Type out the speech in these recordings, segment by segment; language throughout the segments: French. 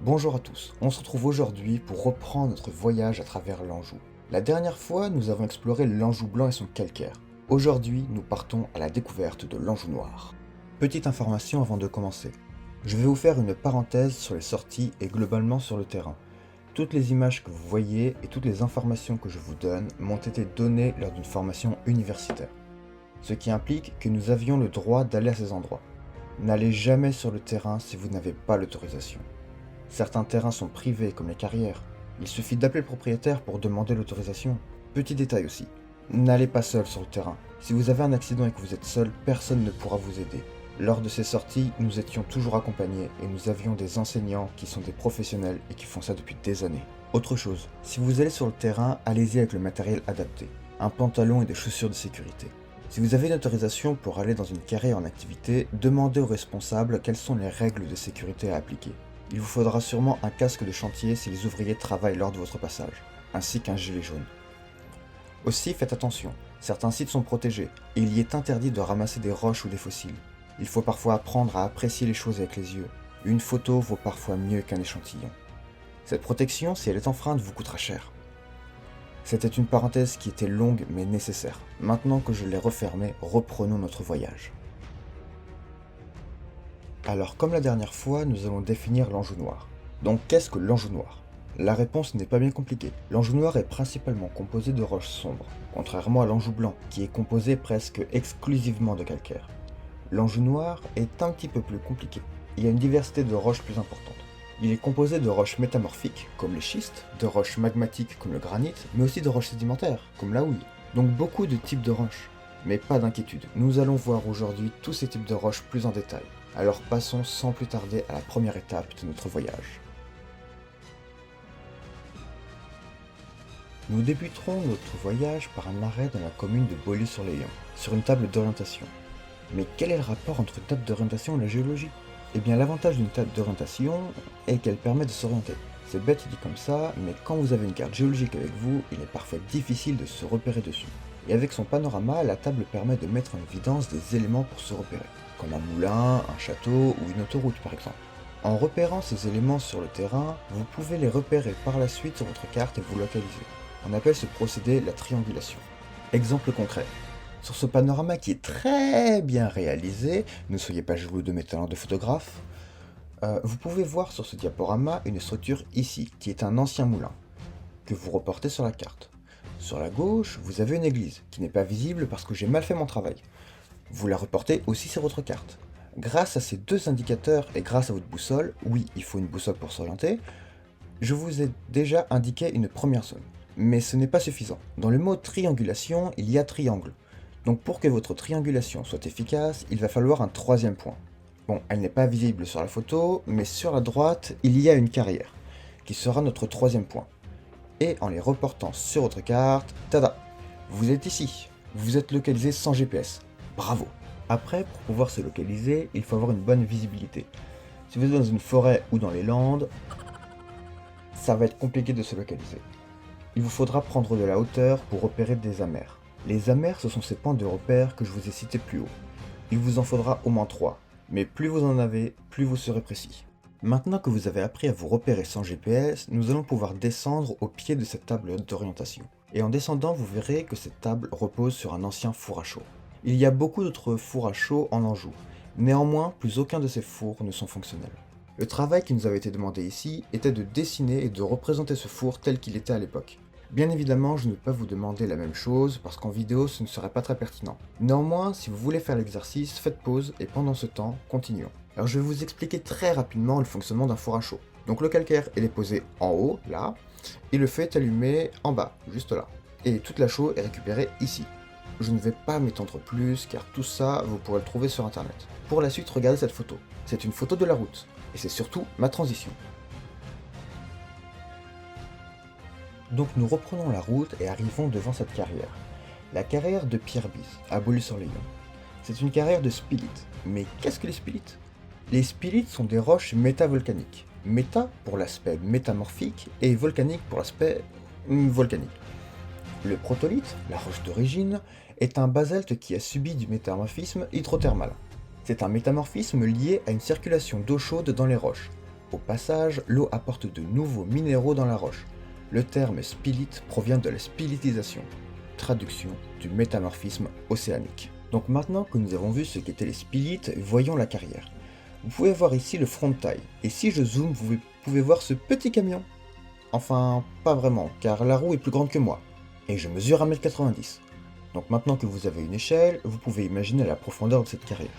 Bonjour à tous, on se retrouve aujourd'hui pour reprendre notre voyage à travers l'Anjou. La dernière fois, nous avons exploré l'Anjou blanc et son calcaire. Aujourd'hui, nous partons à la découverte de l'Anjou noir. Petite information avant de commencer. Je vais vous faire une parenthèse sur les sorties et globalement sur le terrain. Toutes les images que vous voyez et toutes les informations que je vous donne m'ont été données lors d'une formation universitaire. Ce qui implique que nous avions le droit d'aller à ces endroits. N'allez jamais sur le terrain si vous n'avez pas l'autorisation. Certains terrains sont privés comme les carrières. Il suffit d'appeler le propriétaire pour demander l'autorisation. Petit détail aussi, n'allez pas seul sur le terrain. Si vous avez un accident et que vous êtes seul, personne ne pourra vous aider. Lors de ces sorties, nous étions toujours accompagnés et nous avions des enseignants qui sont des professionnels et qui font ça depuis des années. Autre chose, si vous allez sur le terrain, allez-y avec le matériel adapté. Un pantalon et des chaussures de sécurité. Si vous avez une autorisation pour aller dans une carrière en activité, demandez aux responsables quelles sont les règles de sécurité à appliquer. Il vous faudra sûrement un casque de chantier si les ouvriers travaillent lors de votre passage, ainsi qu'un gilet jaune. Aussi, faites attention, certains sites sont protégés, et il y est interdit de ramasser des roches ou des fossiles. Il faut parfois apprendre à apprécier les choses avec les yeux. Une photo vaut parfois mieux qu'un échantillon. Cette protection, si elle est enfreinte, vous coûtera cher. C'était une parenthèse qui était longue mais nécessaire. Maintenant que je l'ai refermée, reprenons notre voyage. Alors, comme la dernière fois, nous allons définir l'Anjou noir. Donc, qu'est-ce que l'Anjou noir? La réponse n'est pas bien compliquée. L'Anjou noir est principalement composé de roches sombres, contrairement à l'Anjou blanc, qui est composé presque exclusivement de calcaire. L'Anjou noir est un petit peu plus compliqué. Il y a une diversité de roches plus importante. Il est composé de roches métamorphiques, comme les schistes, de roches magmatiques, comme le granit, mais aussi de roches sédimentaires, comme la houille. Donc beaucoup de types de roches. Mais pas d'inquiétude, nous allons voir aujourd'hui tous ces types de roches plus en détail. Alors passons sans plus tarder à la première étape de notre voyage. Nous débuterons notre voyage par un arrêt dans la commune de Beaulieu-sur-Layon, sur une table d'orientation. Mais quel est le rapport entre une table d'orientation et la géologie? Eh bien l'avantage d'une table d'orientation est qu'elle permet de s'orienter. C'est bête dit comme ça, mais quand vous avez une carte géologique avec vous, il est parfois difficile de se repérer dessus. Et avec son panorama, la table permet de mettre en évidence des éléments pour se repérer, comme un moulin, un château ou une autoroute par exemple. En repérant ces éléments sur le terrain, vous pouvez les repérer par la suite sur votre carte et vous localiser. On appelle ce procédé la triangulation. Exemple concret. Sur ce panorama qui est très bien réalisé, ne soyez pas jaloux de mes talents de photographe, vous pouvez voir sur ce diaporama une structure ici, qui est un ancien moulin, que vous reportez sur la carte. Sur la gauche, vous avez une église, qui n'est pas visible parce que j'ai mal fait mon travail. Vous la reportez aussi sur votre carte. Grâce à ces deux indicateurs et grâce à votre boussole, oui, il faut une boussole pour s'orienter, je vous ai déjà indiqué une première zone. Mais ce n'est pas suffisant. Dans le mot triangulation, il y a triangle. Donc pour que votre triangulation soit efficace, il va falloir un troisième point. Bon, elle n'est pas visible sur la photo, mais sur la droite, il y a une carrière, qui sera notre troisième point. Et en les reportant sur votre carte, tada! Vous êtes ici, vous êtes localisé sans GPS. Bravo! Après, pour pouvoir se localiser, il faut avoir une bonne visibilité. Si vous êtes dans une forêt ou dans les landes, ça va être compliqué de se localiser. Il vous faudra prendre de la hauteur pour repérer des amers. Les amers, ce sont ces points de repère que je vous ai cités plus haut. Il vous en faudra au moins 3, mais plus vous en avez, plus vous serez précis. Maintenant que vous avez appris à vous repérer sans GPS, nous allons pouvoir descendre au pied de cette table d'orientation. Et en descendant, vous verrez que cette table repose sur un ancien four à chaud. Il y a beaucoup d'autres fours à chaud en Anjou. Néanmoins, plus aucun de ces fours ne sont fonctionnels. Le travail qui nous avait été demandé ici était de dessiner et de représenter ce four tel qu'il était à l'époque. Bien évidemment, je ne peux pas vous demander la même chose parce qu'en vidéo ce ne serait pas très pertinent. Néanmoins, si vous voulez faire l'exercice, faites pause et pendant ce temps, continuons. Alors je vais vous expliquer très rapidement le fonctionnement d'un four à chaud. Donc le calcaire, il est posé en haut, là, et le feu est allumé en bas, juste là. Et toute la chaux est récupérée ici. Je ne vais pas m'étendre plus car tout ça, vous pourrez le trouver sur internet. Pour la suite, regardez cette photo. C'est une photo de la route, et c'est surtout ma transition. Donc nous reprenons la route et arrivons devant cette carrière. La carrière de Pierre-Bise, à Beaulieu-sur-Layon. C'est une carrière de spilites. Mais qu'est-ce que les spilites? Les spilites sont des roches métavolcaniques. Méta pour l'aspect métamorphique et volcanique pour l'aspect volcanique. Le protolithe, la roche d'origine, est un basalte qui a subi du métamorphisme hydrothermal. C'est un métamorphisme lié à une circulation d'eau chaude dans les roches. Au passage, l'eau apporte de nouveaux minéraux dans la roche. Le terme spilite provient de la spilitisation, traduction du métamorphisme océanique. Donc maintenant que nous avons vu ce qu'étaient les spilites, voyons la carrière. Vous pouvez voir ici le front de taille, et si je zoome, vous pouvez voir ce petit camion. Enfin, pas vraiment, car la roue est plus grande que moi, et je mesure 1m90. Donc maintenant que vous avez une échelle, vous pouvez imaginer la profondeur de cette carrière.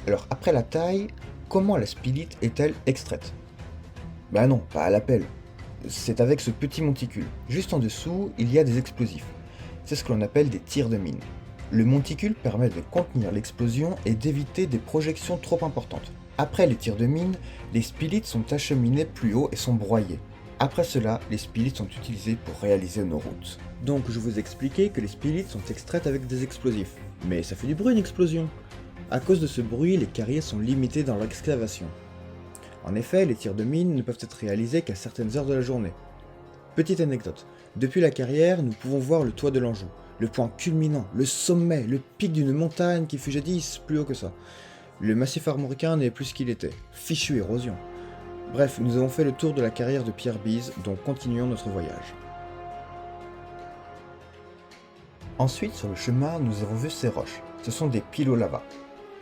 Alors après la taille, comment la spilite est-elle extraite? Ben non, pas à la pelle. C'est avec ce petit monticule. Juste en dessous, il y a des explosifs. C'est ce que l'on appelle des tirs de mine. Le monticule permet de contenir l'explosion et d'éviter des projections trop importantes. Après les tirs de mine, les spilites sont acheminés plus haut et sont broyés. Après cela, les spilites sont utilisés pour réaliser nos routes. Donc je vous expliquais que les spilites sont extraites avec des explosifs. Mais ça fait du bruit une explosion. À cause de ce bruit, les carrières sont limitées dans leur excavation. En effet, les tirs de mine ne peuvent être réalisés qu'à certaines heures de la journée. Petite anecdote, depuis la carrière, nous pouvons voir le toit de l'Anjou, le point culminant, le sommet, le pic d'une montagne qui fut jadis plus haut que ça. Le massif armoricain n'est plus ce qu'il était, fichue érosion. Bref, nous avons fait le tour de la carrière de Pierre Bise, donc continuons notre voyage. Ensuite, sur le chemin, nous avons vu ces roches. Ce sont des pilolavas.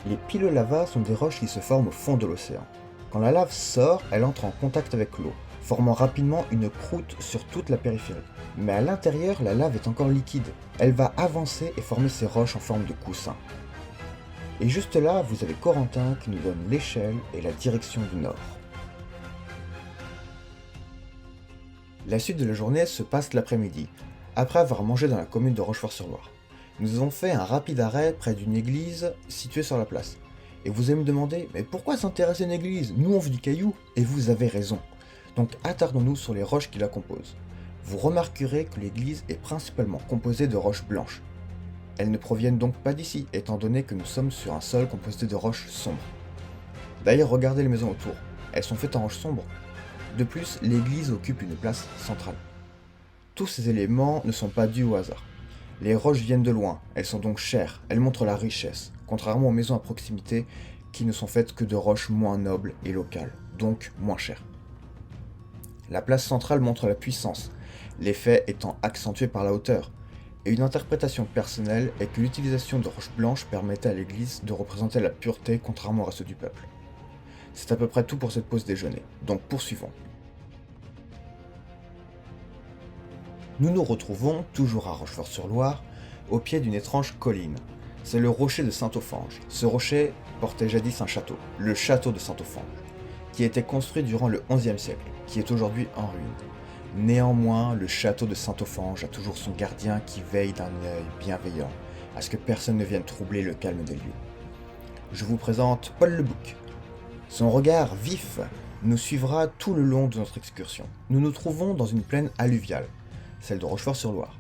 Les pilolavas sont des roches qui se forment au fond de l'océan. Quand la lave sort, elle entre en contact avec l'eau, formant rapidement une croûte sur toute la périphérie. Mais à l'intérieur, la lave est encore liquide. Elle va avancer et former ces roches en forme de coussin. Et juste là, vous avez Corentin qui nous donne l'échelle et la direction du nord. La suite de la journée se passe l'après-midi, après avoir mangé dans la commune de Rochefort-sur-Loire. Nous avons fait un rapide arrêt près d'une église située sur la place. Et vous allez me demander, mais pourquoi s'intéresser à une église? Nous on veut du caillou. Et vous avez raison. Donc attardons-nous sur les roches qui la composent. Vous remarquerez que l'église est principalement composée de roches blanches. Elles ne proviennent donc pas d'ici, étant donné que nous sommes sur un sol composé de roches sombres. D'ailleurs, regardez les maisons autour. Elles sont faites en roches sombres. De plus, l'église occupe une place centrale. Tous ces éléments ne sont pas dus au hasard. Les roches viennent de loin, elles sont donc chères, elles montrent la richesse, contrairement aux maisons à proximité qui ne sont faites que de roches moins nobles et locales, donc moins chères. La place centrale montre la puissance, l'effet étant accentué par la hauteur, et une interprétation personnelle est que l'utilisation de roches blanches permettait à l'église de représenter la pureté contrairement au reste du peuple. C'est à peu près tout pour cette pause déjeuner, donc poursuivons. Nous nous retrouvons, toujours à Rochefort-sur-Loire, au pied d'une étrange colline. C'est le rocher de Saint-Ophange. Ce rocher portait jadis un château, le château de Saint-Ophange, qui a été construit durant le XIe siècle, qui est aujourd'hui en ruine. Néanmoins, le château de Saint-Ophange a toujours son gardien qui veille d'un œil bienveillant, à ce que personne ne vienne troubler le calme des lieux. Je vous présente Paul Le Bouc. Son regard vif nous suivra tout le long de notre excursion. Nous nous trouvons dans une plaine alluviale, celle de Rochefort-sur-Loire.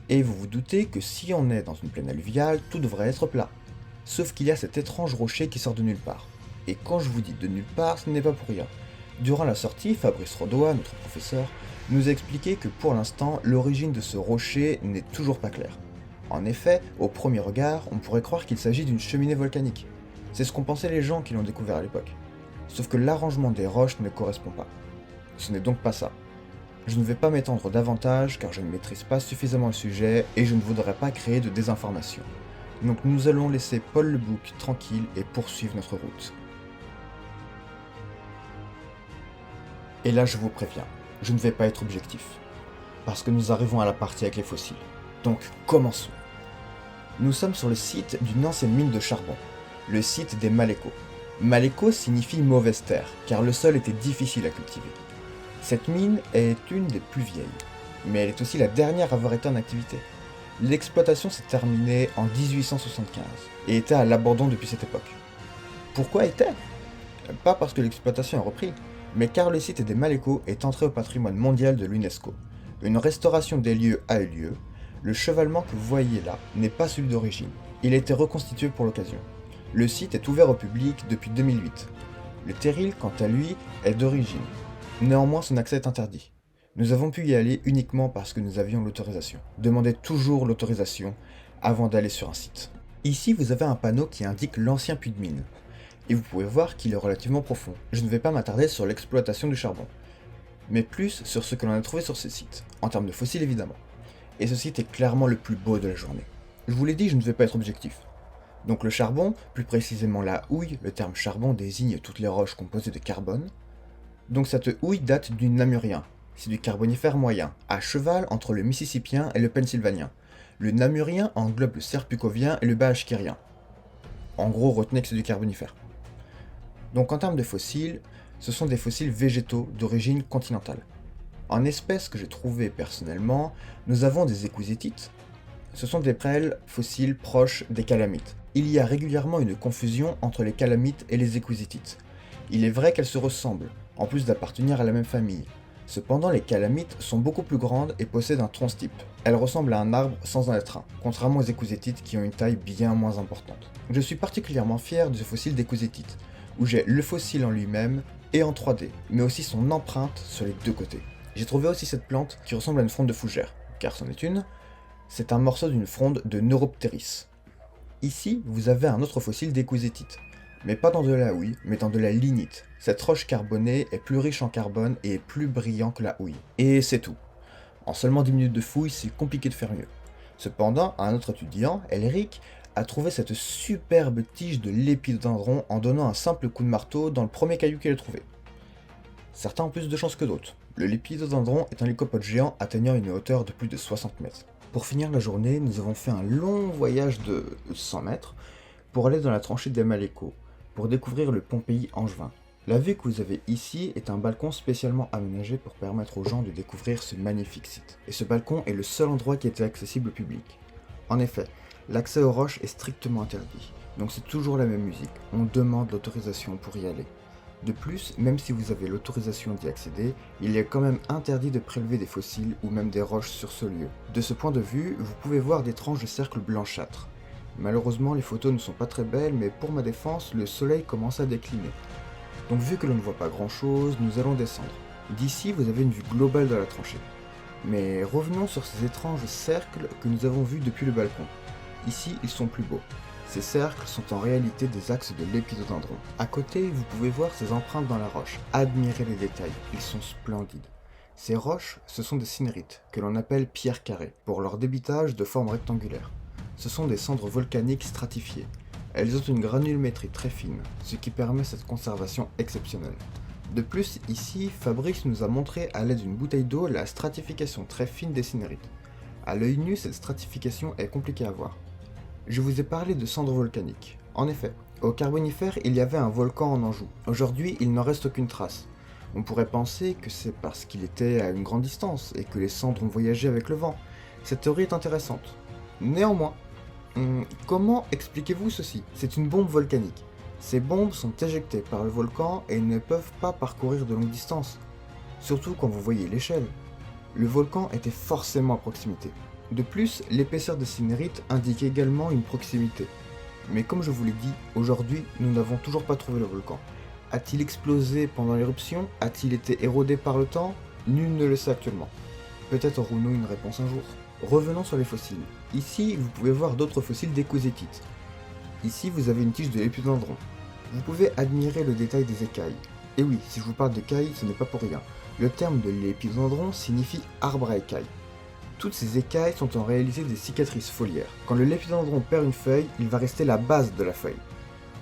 Et vous vous doutez que si on est dans une plaine alluviale, tout devrait être plat. Sauf qu'il y a cet étrange rocher qui sort de nulle part. Et quand je vous dis de nulle part, ce n'est pas pour rien. Durant la sortie, Fabrice Rodoy, notre professeur, nous a expliqué que pour l'instant, l'origine de ce rocher n'est toujours pas claire. En effet, au premier regard, on pourrait croire qu'il s'agit d'une cheminée volcanique. C'est ce qu'ont pensé les gens qui l'ont découvert à l'époque. Sauf que l'arrangement des roches ne correspond pas. Ce n'est donc pas ça. Je ne vais pas m'étendre davantage car je ne maîtrise pas suffisamment le sujet et je ne voudrais pas créer de désinformation. Donc nous allons laisser Paul Le Bouc tranquille et poursuivre notre route. Et là je vous préviens, je ne vais pas être objectif. Parce que nous arrivons à la partie avec les fossiles. Donc commençons. Nous sommes sur le site d'une ancienne mine de charbon, le site des Malécots. Maléco signifie mauvaise terre, car le sol était difficile à cultiver. Cette mine est une des plus vieilles, mais elle est aussi la dernière à avoir été en activité. L'exploitation s'est terminée en 1875 et était à l'abandon depuis cette époque. Pourquoi était? Pas parce que l'exploitation a repris, mais car le site des Malécots est entré au patrimoine mondial de l'UNESCO. Une restauration des lieux a eu lieu. Le chevalement que vous voyez là n'est pas celui d'origine. Il a été reconstitué pour l'occasion. Le site est ouvert au public depuis 2008. Le terril, quant à lui, est d'origine. Néanmoins, son accès est interdit. Nous avons pu y aller uniquement parce que nous avions l'autorisation. Demandez toujours l'autorisation avant d'aller sur un site. Ici, vous avez un panneau qui indique l'ancien puits de mine. Et vous pouvez voir qu'il est relativement profond. Je ne vais pas m'attarder sur l'exploitation du charbon, mais plus sur ce que l'on a trouvé sur ce site, en termes de fossiles évidemment. Et ce site est clairement le plus beau de la journée. Je vous l'ai dit, je ne vais pas être objectif. Donc le charbon, plus précisément la houille, le terme charbon désigne toutes les roches composées de carbone. Donc cette houille date du Namurien, c'est du Carbonifère moyen, à cheval entre le Mississippien et le Pennsylvanien. Le Namurien englobe le Serpuchovien et le Bashkirien. En gros, retenez que c'est du Carbonifère. Donc en termes de fossiles, ce sont des fossiles végétaux d'origine continentale. En espèces que j'ai trouvées personnellement, nous avons des écouzétites. Ce sont des prêles fossiles proches des calamites. Il y a régulièrement une confusion entre les calamites et les écouzétites. Il est vrai qu'elles se ressemblent, en plus d'appartenir à la même famille. Cependant, les calamites sont beaucoup plus grandes et possèdent un tronc-stipe. Elles ressemblent à un arbre sans en être un, contrairement aux écouzétites qui ont une taille bien moins importante. Je suis particulièrement fier de ce fossile d'écouzétite, où j'ai le fossile en lui-même et en 3D, mais aussi son empreinte sur les deux côtés. J'ai trouvé aussi cette plante qui ressemble à une fronde de fougère, car c'en est une. C'est un morceau d'une fronde de Neuropteris. Ici, vous avez un autre fossile d'écouzétite, mais pas dans de la houille, mais dans de la lignite. Cette roche carbonée est plus riche en carbone et est plus brillant que la houille. Et c'est tout. En seulement 10 minutes de fouille, c'est compliqué de faire mieux. Cependant, un autre étudiant, Elric, a trouvé cette superbe tige de lépidodendron en donnant un simple coup de marteau dans le premier caillou qu'il a trouvé. Certains ont plus de chance que d'autres. Le lépidodendron est un lycopode géant atteignant une hauteur de plus de 60 mètres. Pour finir la journée, nous avons fait un long voyage de 100 mètres pour aller dans la tranchée des Malécots, pour découvrir le Pompéi angevin. La vue que vous avez ici est un balcon spécialement aménagé pour permettre aux gens de découvrir ce magnifique site. Et ce balcon est le seul endroit qui était accessible au public. En effet, l'accès aux roches est strictement interdit, donc c'est toujours la même musique, on demande l'autorisation pour y aller. De plus, même si vous avez l'autorisation d'y accéder, il est quand même interdit de prélever des fossiles ou même des roches sur ce lieu. De ce point de vue, vous pouvez voir d'étranges cercles blanchâtres. Malheureusement, les photos ne sont pas très belles, mais pour ma défense, le soleil commence à décliner. Donc vu que l'on ne voit pas grand chose, nous allons descendre. D'ici, vous avez une vue globale de la tranchée. Mais revenons sur ces étranges cercles que nous avons vus depuis le balcon. Ici, ils sont plus beaux. Ces cercles sont en réalité des axes de lépidodendron. À côté, vous pouvez voir ces empreintes dans la roche. Admirez les détails, ils sont splendides. Ces roches, ce sont des cinnérites, que l'on appelle pierres carrées, pour leur débitage de forme rectangulaire. Ce sont des cendres volcaniques stratifiées. Elles ont une granulométrie très fine, ce qui permet cette conservation exceptionnelle. De plus, ici, Fabrice nous a montré à l'aide d'une bouteille d'eau la stratification très fine des cinnérites. À l'œil nu, cette stratification est compliquée à voir. Je vous ai parlé de cendres volcaniques. En effet, au Carbonifère, il y avait un volcan en Anjou. Aujourd'hui, il n'en reste aucune trace. On pourrait penser que c'est parce qu'il était à une grande distance et que les cendres ont voyagé avec le vent. Cette théorie est intéressante. Néanmoins, comment expliquez-vous ceci? C'est une bombe volcanique. Ces bombes sont éjectées par le volcan et ne peuvent pas parcourir de longues distances. Surtout quand vous voyez l'échelle. Le volcan était forcément à proximité. De plus, l'épaisseur des cinnérites indique également une proximité. Mais comme je vous l'ai dit, aujourd'hui, nous n'avons toujours pas trouvé le volcan. A-t-il explosé pendant l'éruption? A-t-il été érodé par le temps? Nul ne le sait actuellement. Peut-être aurons-nous une réponse un jour. Revenons sur les fossiles. Ici, vous pouvez voir d'autres fossiles d'écouzétites. Ici, vous avez une tige de lépidodendron. Vous pouvez admirer le détail des écailles. Et oui, si je vous parle d'écailles, ce n'est pas pour rien. Le terme de lépidodendron signifie arbre à écailles. Toutes ces écailles sont en réalité des cicatrices foliaires. Quand le lépidodendron perd une feuille, il va rester la base de la feuille.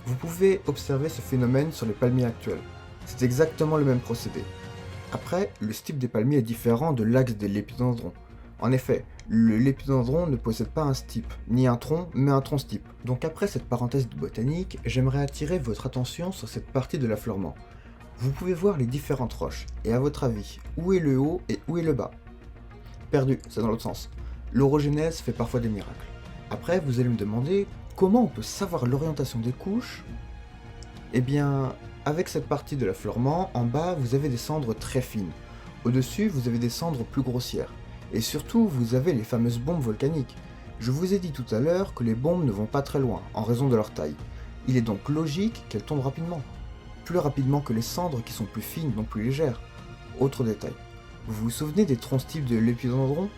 Vous pouvez observer ce phénomène sur les palmiers actuels. C'est exactement le même procédé. Après, le stipe des palmiers est différent de l'axe des lépidodendrons. En effet, le lépidodendron ne possède pas un stipe, ni un tronc, mais un tronc-stipe. Donc après cette parenthèse botanique, j'aimerais attirer votre attention sur cette partie de l'affleurement. Vous pouvez voir les différentes roches, et à votre avis, où est le haut et où est le bas? Perdu, c'est dans l'autre sens. L'orogénèse fait parfois des miracles. Après, vous allez me demander comment on peut savoir l'orientation des couches. Eh bien, avec cette partie de l'affleurement, en bas, vous avez des cendres très fines. Au-dessus, vous avez des cendres plus grossières. Et surtout, vous avez les fameuses bombes volcaniques. Je vous ai dit tout à l'heure que les bombes ne vont pas très loin, en raison de leur taille. Il est donc logique qu'elles tombent rapidement. Plus rapidement que les cendres qui sont plus fines, donc plus légères. Autre détail. Vous vous souvenez des troncs-stips de lépidodendron?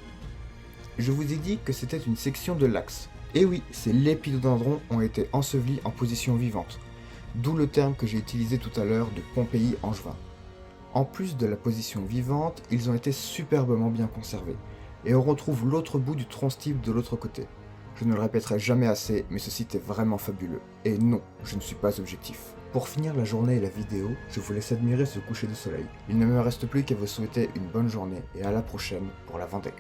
Je vous ai dit que c'était une section de l'axe. Et oui, ces lépidodendrons ont été ensevelis en position vivante. D'où le terme que j'ai utilisé tout à l'heure de Pompéi angevin. En plus de la position vivante, ils ont été superbement bien conservés, et on retrouve l'autre bout du tronc-style de l'autre côté. Je ne le répéterai jamais assez, mais ce site est vraiment fabuleux. Et non, je ne suis pas objectif. Pour finir la journée et la vidéo, je vous laisse admirer ce coucher de soleil. Il ne me reste plus qu'à vous souhaiter une bonne journée et à la prochaine pour la Vendée.